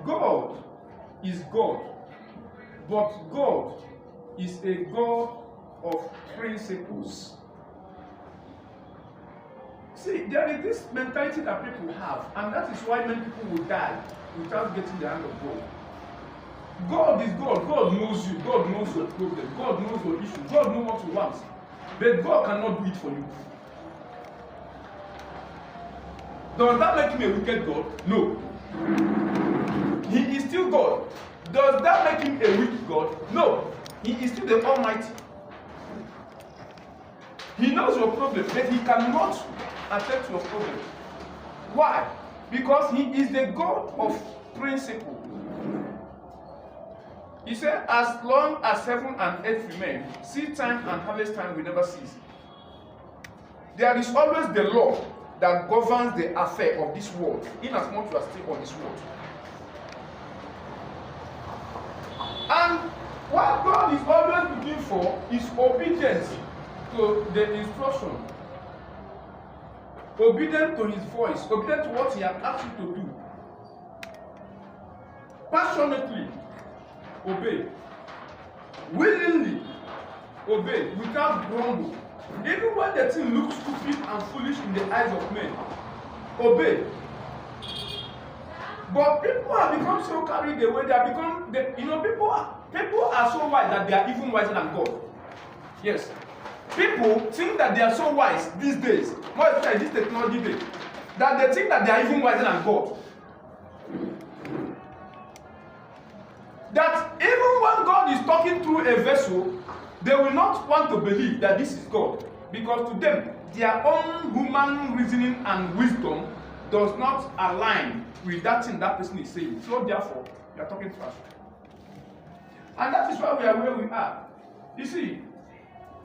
God is God, but God is a God of principles. See, there is this mentality that people have, and that is why many people will die without getting the hand of God. God is God. God knows you. God knows your problem. God knows your issue. God knows what you want. But God cannot do it for you. Does that make him a wicked God? No. He is still God. Does that make him a weak God? No. He is still the Almighty. He knows your problem, but he cannot attend to your problem. Why? Because he is the God of principle. He said, as long as heaven and earth remain, seed time and harvest time will never cease. There is always the law that governs the affair of this world, in as much as you are still on this world. And what God is always looking for is obedience to the instruction, obedient to his voice, obedient to what he has asked you to do. Passionately obey, willingly obey, without grumble. Even when the thing looks stupid and foolish in the eyes of men, obey. But people have become so carried away. People are so wise that they are even wiser than God. Yes, people think that they are so wise these days, more especially this technology day, that they think that they are even wiser than God. That even when God is talking through a vessel, they will not want to believe that this is God, because to them, their own human reasoning and wisdom does not align with that thing that person is saying. So therefore, we are talking trash. And that is why we are where we are. You see,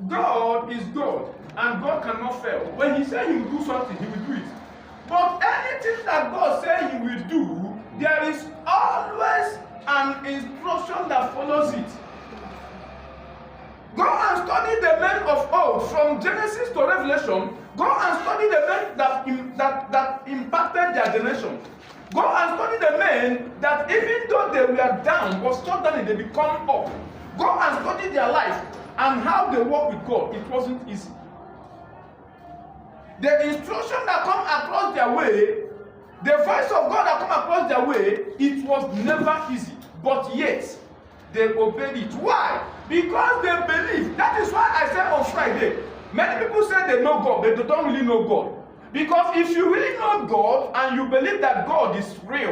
God is God, and God cannot fail. When he says he will do something, he will do it. But anything that God says he will do, there is always an instruction that follows it. Go and study the men of old, from Genesis to Revelation. Go and study the men that impacted their generation. Go and study the men that even though they were down, but suddenly they become up. Go and study their life and how they walk with God. It wasn't easy. The instruction that come across their way, the voice of God that come across their way, it was never easy. But yet, they obeyed it. Why? Because they believe. That is why I said on Friday, many people say they know God, but they don't really know God. Because if you really know God and you believe that God is real